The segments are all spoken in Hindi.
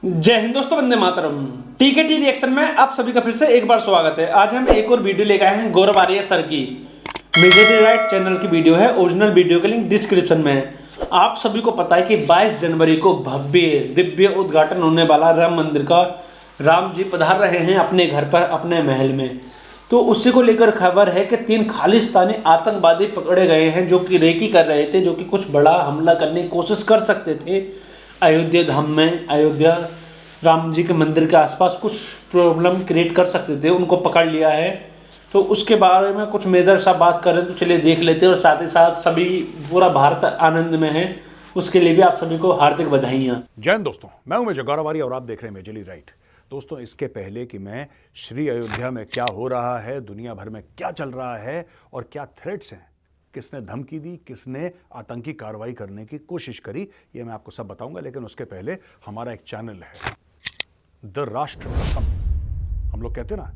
जय हिंद दोस्तों, वंदे मातरम। टीकेटी रिएक्शन में आप सभी का फिर से एक बार स्वागत है। आज हम एक और वीडियो लेकर आए हैं गौरव आर्य सर की। मेजर राइट चैनल की वीडियो है। ओरिजिनल वीडियो का लिंक डिस्क्रिप्शन में है। आप सभी को पता है कि 22 जनवरी को भव्य दिव्य उद्घाटन होने वाला राम मंदिर का। राम जी पधार रहे हैं अपने घर पर, अपने महल में। तो उसी को लेकर खबर है कि 3 खालिस्तानी आतंकवादी पकड़े गए हैं जो कि रेकी कर रहे थे, जो कि कुछ बड़ा हमला करने की कोशिश कर सकते थे अयोध्या धाम में। अयोध्या राम जी के मंदिर के आसपास कुछ प्रॉब्लम क्रिएट कर सकते थे, उनको पकड़ लिया है। तो उसके बारे में कुछ मेजर सा बात करें तो चलिए देख लेते हैं। और साथ ही साथ सभी पूरा भारत आनंद में है, उसके लिए भी आप सभी को हार्दिक बधाइयाँ। जय हिंद दोस्तों, मैं हूं मेजर गौरव आर्य और आप देख रहे हैं मेजरली राइट। दोस्तों, इसके पहले कि मैं श्री अयोध्या में क्या हो रहा है, दुनिया भर में क्या चल रहा है और क्या थ्रेट्स हैं, किसने धमकी दी, किसने आतंकी कार्रवाई करने की कोशिश करी, ये मैं आपको सब बताऊंगा। लेकिन उसके पहले हमारा एक चैनल है द राष्ट्र प्रथम। हम लोग कहते हैं ना,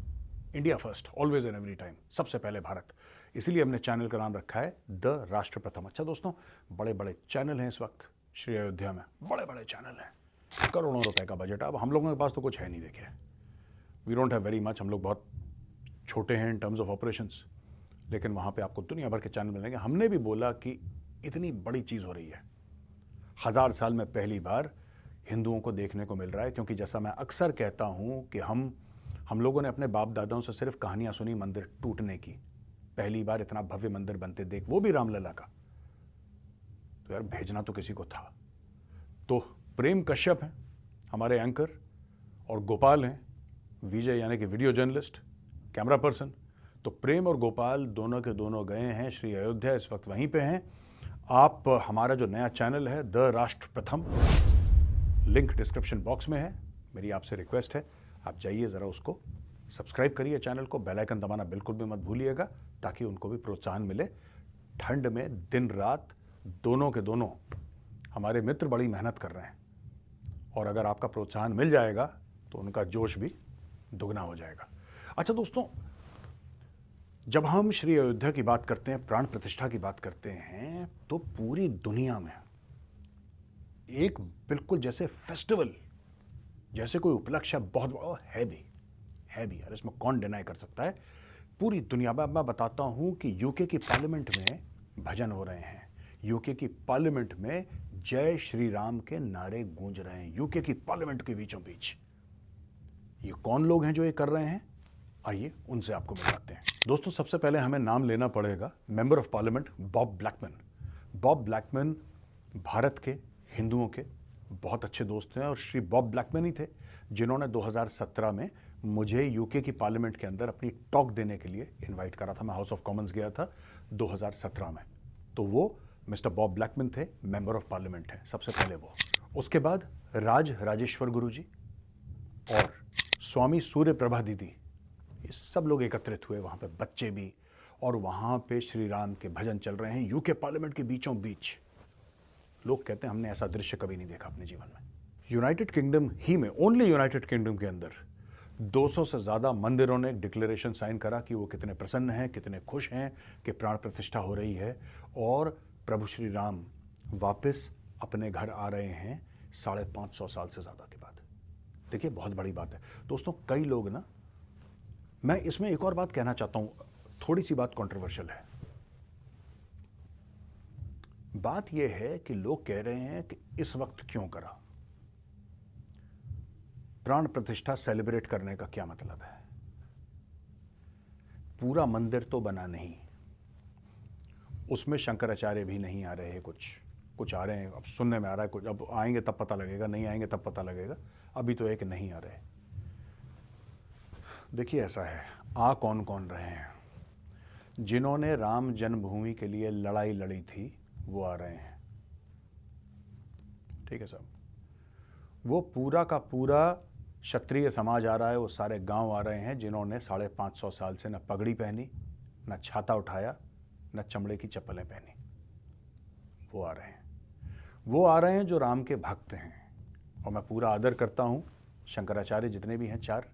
India first, always and every time, सबसे पहले भारत। इसीलिए हमने चैनल का नाम रखा है द राष्ट्र प्रथम। अच्छा दोस्तों, बड़े बड़े चैनल हैं इस वक्त श्री अयोध्या में, बड़े बड़े चैनल हैं, करोड़ों रुपए का बजट। अब हम लोगों के पास तो कुछ है नहीं, देखिए, we don't have very much, हम लोग बहुत छोटे हैं इन टर्म्स ऑफ ऑपरेशंस। लेकिन वहाँ पे आपको दुनिया भर के चैनल मिलेंगे। हमने भी बोला कि इतनी बड़ी चीज़ हो रही है, 1000 साल में पहली बार हिंदुओं को देखने को मिल रहा है। क्योंकि जैसा मैं अक्सर कहता हूँ कि हम लोगों ने अपने बाप दादाओं से सिर्फ कहानियाँ सुनी मंदिर टूटने की। पहली बार इतना भव्य मंदिर बनते देख, वो भी रामलला का, तो यार भेजना तो किसी को था। तो प्रेम कश्यप हैं हमारे एंकर, और गोपाल हैं विजय, यानी कि वीडियो जर्नलिस्ट, कैमरा पर्सन। तो प्रेम और गोपाल दोनों के दोनों गए हैं श्री अयोध्या, इस वक्त वहीं पे हैं। आप हमारा जो नया चैनल है द राष्ट्र प्रथम, लिंक डिस्क्रिप्शन बॉक्स में है। मेरी आपसे रिक्वेस्ट है, आप जाइए ज़रा उसको सब्सक्राइब करिए चैनल को, बेल आइकन दबाना बिल्कुल भी मत भूलिएगा, ताकि उनको भी प्रोत्साहन मिले। ठंड में दिन रात दोनों के दोनों हमारे मित्र बड़ी मेहनत कर रहे हैं, और अगर आपका प्रोत्साहन मिल जाएगा तो उनका जोश भी दुगना हो जाएगा। अच्छा दोस्तों, जब हम श्री अयोध्या की बात करते हैं, प्राण प्रतिष्ठा की बात करते हैं, तो पूरी दुनिया में एक बिल्कुल जैसे फेस्टिवल, जैसे कोई उपलक्ष्य बहुत बड़ा है भी यार, इसमें कौन डिनाई कर सकता है। पूरी दुनिया में मैं बताता हूं कि यूके की पार्लियामेंट में भजन हो रहे हैं, यूके की पार्लियामेंट में जय श्री राम के नारे गूंज रहे हैं, यूके की पार्लियामेंट के बीचों बीच। ये कौन लोग हैं जो ये कर रहे हैं, आइए उनसे आपको मिलाते हैं। दोस्तों, सबसे पहले हमें नाम लेना पड़ेगा member of parliament Bob Blackman. Bob Blackman Bharat के हिंदुओं के बहुत अच्छे दोस्त हैं, और श्री बॉब ब्लैकमैन ही थे जिन्होंने 2017 में मुझे यूके की पार्लियामेंट के अंदर अपनी टॉक देने के लिए इनवाइट करा था। मैं हाउस ऑफ कॉमन्स गया था 2017 में, तो वो मिस्टर बॉब ब्लैकमैन थे, मेंबर ऑफ पार्लियामेंट हैं सबसे पहले वो। उसके बाद राजेश्वर गुरु जी और स्वामी सूर्य प्रभा दीदी, ये सब लोग एकत्रित हुए वहाँ पे, बच्चे भी, और वहाँ पे श्री राम के भजन चल रहे हैं यूके पार्लियामेंट के बीचों बीच। लोग कहते हैं हमने ऐसा दृश्य कभी नहीं देखा अपने जीवन में। यूनाइटेड किंगडम ही में, ओनली यूनाइटेड किंगडम के अंदर 200 से ज़्यादा मंदिरों ने डिक्लेरेशन साइन करा कि वो कितने प्रसन्न हैं, कितने खुश हैं कि प्राण प्रतिष्ठा हो रही है और प्रभु श्री राम वापस अपने घर आ रहे हैं 550 साल से ज़्यादा के बाद। देखिए, बहुत बड़ी बात है दोस्तों। कई लोग ना, मैं इसमें एक और बात कहना चाहता हूँ, थोड़ी सी बात कंट्रोवर्शियल है। बात यह है कि लोग कह रहे हैं कि इस वक्त क्यों करा, प्राण प्रतिष्ठा सेलिब्रेट करने का क्या मतलब है। पूरा मंदिर तो बना नहीं, उसमें शंकराचार्य भी नहीं आ रहे हैं, कुछ आ रहे हैं, अब सुनने में आ रहा है कुछ, अब आएंगे तब पता लगेगा, नहीं आएंगे तब पता लगेगा। अभी तो एक नहीं आ रहे। देखिए, ऐसा है, आ कौन कौन रहे हैं, जिन्होंने राम जन्मभूमि के लिए लड़ाई लड़ी थी वो आ रहे हैं, ठीक है साहब। वो पूरा का पूरा क्षत्रिय समाज आ रहा है, वो सारे गांव आ रहे हैं जिन्होंने 550 साल से न पगड़ी पहनी, न छाता उठाया, न चमड़े की चप्पलें पहनी। वो आ रहे हैं, वो आ रहे हैं जो राम के भक्त हैं। और मैं पूरा आदर करता हूँ, शंकराचार्य जितने भी हैं 4,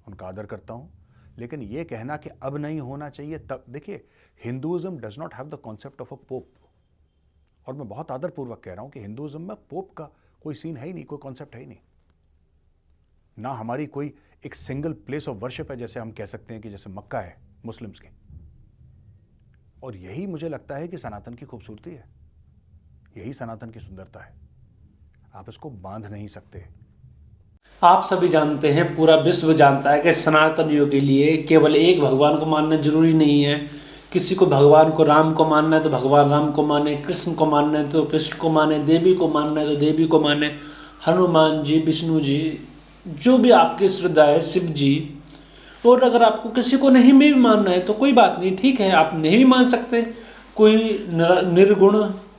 उनका आदर करता हूँ। लेकिन ये कहना कि अब नहीं होना चाहिए, तब देखिए, Hinduism does not have the concept of a pope. और मैं बहुत आदरपूर्वक कह रहा हूँ कि हिंदुइज्म में पोप का कोई सीन है ही नहीं, कोई कॉन्सेप्ट है ही नहीं। ना हमारी कोई एक सिंगल प्लेस ऑफ वर्शिप है, जैसे हम कह सकते हैं कि जैसे मक्का है मुस्लिम्स की। और यही मुझे लगता है कि सनातन की खूबसूरती है, यही सनातन की सुंदरता है। आप इसको बांध नहीं सकते। आप सभी जानते हैं, पूरा विश्व जानता है कि सनातनियों के लिए केवल एक भगवान को मानना जरूरी नहीं है। किसी को भगवान को राम को मानना है तो भगवान राम को माने, कृष्ण को मानना है तो कृष्ण को माने, देवी को मानना है तो देवी को माने, हनुमान जी, विष्णु जी, जो भी आपकी श्रद्धा है, शिव जी। और अगर आपको किसी को नहीं भी मानना है तो कोई बात नहीं, ठीक है, आप नहीं भी मान सकते। कोई निर्गुण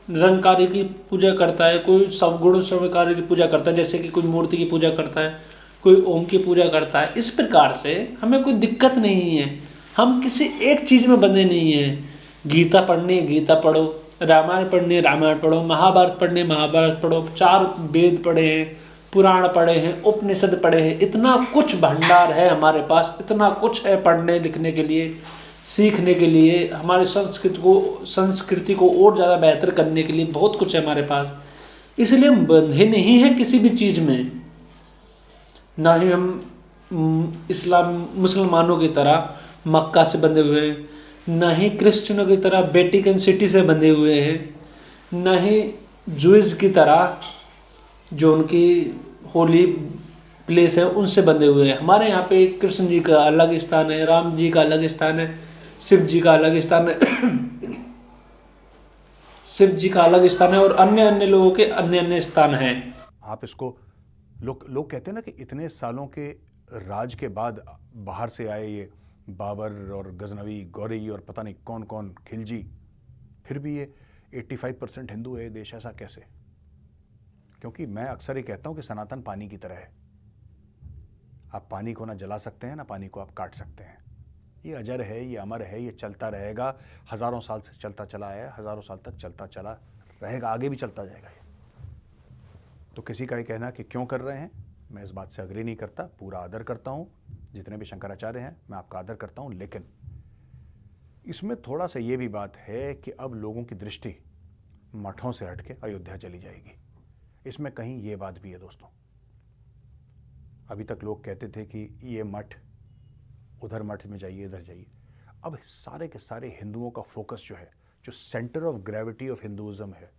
निरंकारी की पूजा करता है, कोई सवगुण सर्वकारी की पूजा करता है, जैसे कि कोई मूर्ति की पूजा करता है, कोई ओम की पूजा करता है। इस प्रकार से हमें कोई दिक्कत नहीं है, हम किसी एक चीज़ में बंधे नहीं हैं। गीता पढ़नी है गीता पढ़ो, रामायण पढ़नी है रामायण पढ़ो, महाभारत पढ़नी है महाभारत पढ़ो, 4 वेद पढ़े हैं, पुराण पढ़े हैं, उपनिषद पढ़े हैं, इतना कुछ भंडार है हमारे पास, इतना कुछ है पढ़ने लिखने के लिए, सीखने के लिए, हमारी संस्कृति को और ज़्यादा बेहतर करने के लिए बहुत कुछ है हमारे पास। इसलिए हम बंधे नहीं हैं किसी भी चीज़ में। ना ही हम इस्लाम मुसलमानों की तरह मक्का से बंधे हुए हैं, ना ही क्रिश्चियनों की तरह वेटिकन सिटी से बंधे हुए हैं, ना ही जूइस की तरह जो उनकी होली प्लेस है उनसे बंधे हुए हैं। हमारे यहाँ पे कृष्ण जी का अलग स्थान है, राम जी का अलग स्थान है, शिव जी का अलग स्थान है शिव जी का अलग स्थान है, और अन्य अन्य लोगों के अन्य अन्य स्थान हैं। आप इसको लोग कहते हैं ना कि इतने सालों के राज के बाद बाहर से आए ये बाबर और गजनवी गौरी और पता नहीं कौन कौन खिलजी, फिर भी ये 85% हिंदू है ये देश, ऐसा कैसे? क्योंकि मैं अक्सर ये कहता हूं कि सनातन पानी की तरह है। आप पानी को ना जला सकते हैं ना पानी को आप काट सकते हैं। ये अजर है, ये अमर है, ये चलता रहेगा, हजारों साल से चलता चला है, हजारों साल तक चलता चला रहेगा, आगे भी चलता जाएगा ये। तो किसी का ये कहना कि क्यों कर रहे हैं, मैं इस बात से अग्री नहीं करता, पूरा आदर करता हूं। जितने भी शंकराचार्य हैं मैं आपका आदर करता हूं, लेकिन इसमें थोड़ा सा ये भी बात है कि अब लोगों की दृष्टि मठों से हटके अयोध्या चली जाएगी। इसमें कहीं ये बात भी है दोस्तों। अभी तक लोग कहते थे कि ये मठ, उधर मठ में जाइए, इधर जाइए। अब सारे के सारे हिंदुओं का फोकस जो है, जो centre of gravity of Hinduism है,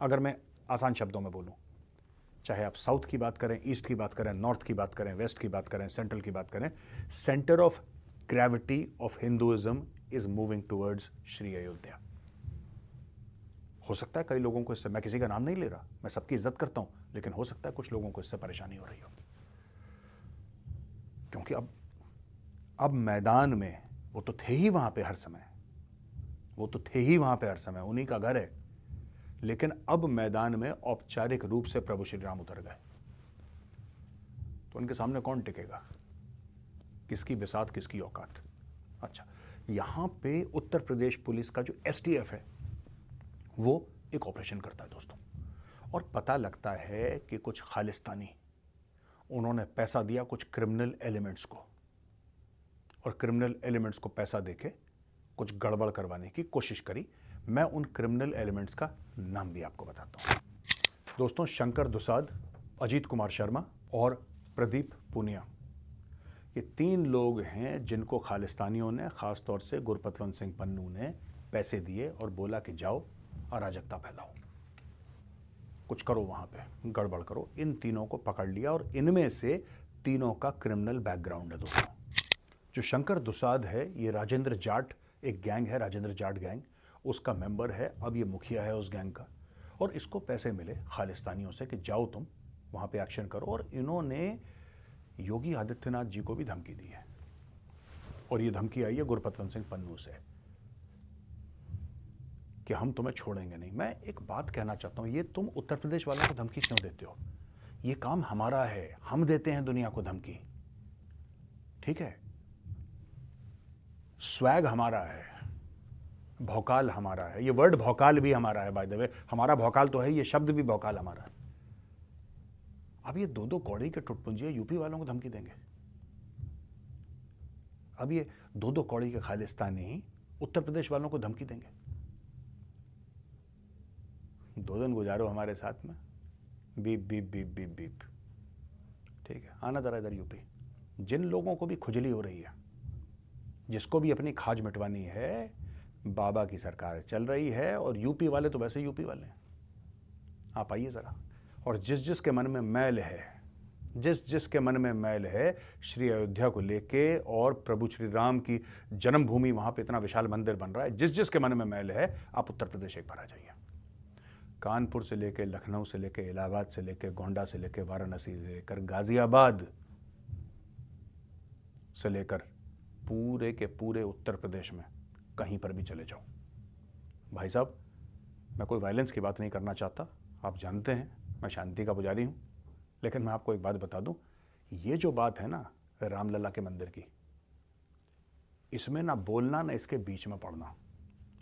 अगर मैं आसान शब्दों में बोलूं, चाहे आप साउथ की बात करें, ईस्ट की बात करें, नॉर्थ की बात करें, वेस्ट की बात करें, सेंट्रल की बात करें, centre of gravity of Hinduism is moving towards Shri Ayodhya. हो सकता है कई लोगों को इससे, मैं किसी का नाम नहीं ले रहा, मैं सबकी इज्जत करता हूं, लेकिन हो सकता है कुछ लोगों को इससे परेशानी हो रही हो, क्योंकि अब मैदान में वो तो थे ही वहां पे हर समय, वो तो थे ही वहां पे हर समय, उन्हीं का घर है, लेकिन अब मैदान में औपचारिक रूप से प्रभु श्री राम उतर गए, तो उनके सामने कौन टिकेगा? किसकी बिसात, किसकी औकात? अच्छा, यहां पे उत्तर प्रदेश पुलिस का जो एसटीएफ है वो एक ऑपरेशन करता है दोस्तों, और पता लगता है कि कुछ खालिस्तानी, उन्होंने पैसा दिया कुछ क्रिमिनल एलिमेंट्स को, और क्रिमिनल एलिमेंट्स को पैसा देके कुछ गड़बड़ करवाने की कोशिश करी। मैं उन क्रिमिनल एलिमेंट्स का नाम भी आपको बताता हूं दोस्तों। शंकर दुसाद, अजीत कुमार शर्मा और प्रदीप पुनिया, ये 3 लोग हैं जिनको खालिस्तानियों ने, खासतौर से गुरपतवंत सिंह पन्नू ने पैसे दिए और बोला कि जाओ अराजकता फैलाओ, कुछ करो, वहां पे गड़बड़ करो। इन तीनों को पकड़ लिया, और इनमें से तीनों का क्रिमिनल बैकग्राउंड है दोस्तों। जो शंकर दुसाद है, ये राजेंद्र जाट, एक गैंग है राजेंद्र जाट गैंग, उसका मेंबर है, अब ये मुखिया है उस गैंग का, और इसको पैसे मिले खालिस्तानियों से कि जाओ तुम वहां पे एक्शन करो। और इन्होंने योगी आदित्यनाथ जी को भी धमकी दी है, और ये धमकी आई है गुरपतवंत सिंह पन्नू से कि हम तुम्हें छोड़ेंगे नहीं। मैं एक बात कहना चाहता हूं, ये तुम उत्तर प्रदेश वालों को धमकी क्यों देते हो? ये काम हमारा है, हम देते हैं दुनिया को धमकी, ठीक है? स्वैग हमारा है, भौकाल हमारा है, ये वर्ड भौकाल भी हमारा है, बाय द वे, हमारा भौकाल तो है, ये शब्द भी भौकाल हमारा है। अब ये 2-2 कौड़ी के टुटपुंजिए यूपी वालों को धमकी देंगे, अब ये 2-2 कौड़ी के खालिस्तानी उत्तर प्रदेश वालों को धमकी देंगे। 2 दिन गुजारो हमारे साथ में, beep beep beep beep beep, ठीक है, आना जरा इधर यूपी। जिन लोगों को भी खुजली हो रही है, जिसको भी अपनी खाज मिटवानी है, बाबा की सरकार चल रही है और यूपी वाले तो वैसे यूपी वाले हैं। आप आइए ज़रा। और जिस जिस के मन में मैल है, जिस जिस के मन में मैल है श्री अयोध्या को लेके, और प्रभु श्री राम की जन्मभूमि, वहाँ पे इतना विशाल मंदिर बन रहा है, जिस जिस के मन में मैल है, आप उत्तर प्रदेश एक बार आ जाइए। कानपुर से लेके, लखनऊ से लेके, इलाहाबाद से लेके, गोंडा से लेके, वाराणसी से लेकर, गाजियाबाद से लेकर पूरे के पूरे उत्तर प्रदेश में कहीं पर भी चले जाओ। भाई साहब, मैं कोई वायलेंस की बात नहीं करना चाहता, आप जानते हैं मैं शांति का पुजारी हूँ, लेकिन मैं आपको एक बात बता दूं, ये जो बात है ना रामलला के मंदिर की, इसमें ना बोलना ना इसके बीच में पड़ना,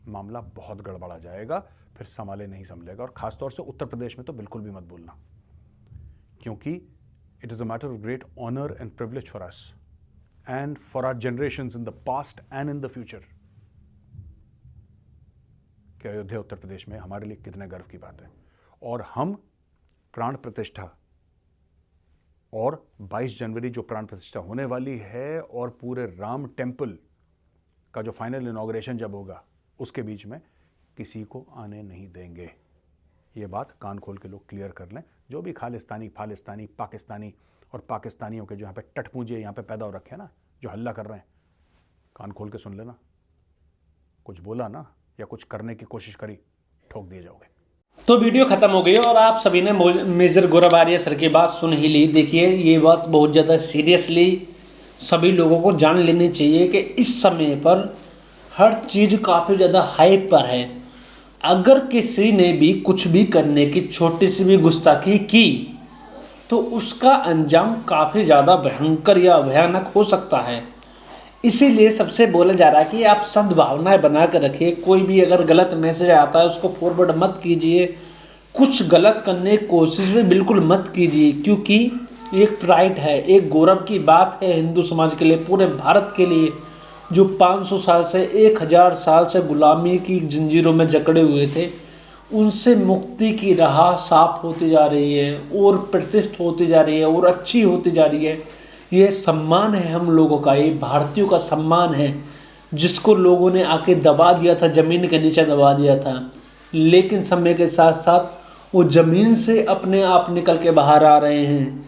मामला बहुत गड़बड़ा जाएगा, फिर संभाले नहीं संभलेगा। और खासतौर से उत्तर प्रदेश में तो बिल्कुल भी मत बोलना, क्योंकि it is a matter of great honour and privilege for us and for our generations in the past and in the future कि अयोध्या उत्तर प्रदेश में हमारे लिए कितने गर्व की बात है। और हम प्राण प्रतिष्ठा, और 22 जनवरी जो प्राण प्रतिष्ठा होने वाली है, और पूरे राम टेम्पल का जो फाइनल इनॉग्रेशन जब होगा, उसके बीच में किसी को आने नहीं देंगे। ये बात कान खोल के लोग क्लियर कर लें। जो भी खालिस्तानी, फालिस्तानी, पाकिस्तानी और पाकिस्तानियों के जो यहाँ पे टटपूंजे यहाँ पे पैदा हो रखे हैं ना, जो हल्ला कर रहे हैं, कान खोल के सुन लेना। कुछ बोला ना या कुछ करने की कोशिश करी, ठोक दिए जाओगे। तो वीडियो खत्म हो गई और आप सभी ने मेजर गौरव आर्य सर की बात सुन ही ली। देखिए, ये बात बहुत ज़्यादा सीरियसली सभी लोगों को जान लेनी चाहिए कि इस समय पर हर चीज़ काफ़ी ज़्यादा हाइप पर है। अगर किसी ने भी कुछ भी करने की छोटी सी भी गुस्ताखी की तो उसका अंजाम काफ़ी ज़्यादा भयंकर या भयानक हो सकता है। इसीलिए सबसे बोला जा रहा है कि आप सद्भावनाएं बना कर रखिए। कोई भी अगर गलत मैसेज आता है उसको फॉरवर्ड मत कीजिए, कुछ गलत करने की कोशिश भी बिल्कुल मत कीजिए, क्योंकि एक प्राइड है, एक गौरव की बात है हिंदू समाज के लिए, पूरे भारत के लिए, जो 500 साल से 1000 साल से गुलामी की जंजीरों में जकड़े हुए थे, उनसे मुक्ति की राह साफ होती जा रही है और प्रतिष्ठित होती जा रही है और अच्छी होती जा रही है। ये सम्मान है हम लोगों का, ये भारतीयों का सम्मान है, जिसको लोगों ने आके दबा दिया था, ज़मीन के नीचे दबा दिया था। लेकिन समय के साथ साथ वो ज़मीन से अपने आप निकल के बाहर आ रहे हैं।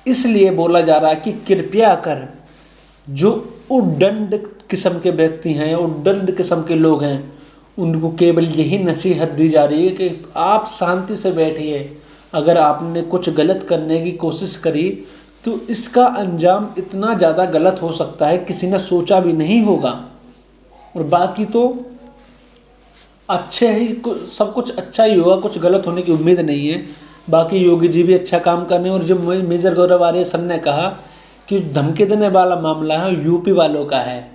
इसलिए बोला जा रहा है कि कृपया कर जो उद्दंड किस्म के व्यक्ति हैं, उद्दंड किस्म के लोग हैं, उनको केवल यही नसीहत दी जा रही है कि आप शांति से बैठिए। अगर आपने कुछ गलत करने की कोशिश करी तो इसका अंजाम इतना ज़्यादा गलत हो सकता है, किसी ने सोचा भी नहीं होगा। और बाकी तो अच्छे ही, सब कुछ अच्छा ही होगा, कुछ गलत होने की उम्मीद नहीं है। बाकी योगी जी भी अच्छा काम करने, और जो मेजर गौरव आर्य सर ने कहा कि धमकी देने वाला मामला है यूपी वालों का है,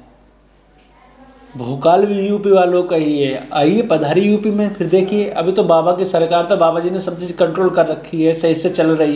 भोकाल भी यूपी वालों का ही है। आइए पधारी यूपी में, फिर देखिए। अभी तो बाबा की सरकार, तो बाबा जी ने सब चीज़ कंट्रोल कर रखी है, सही से चल रही है।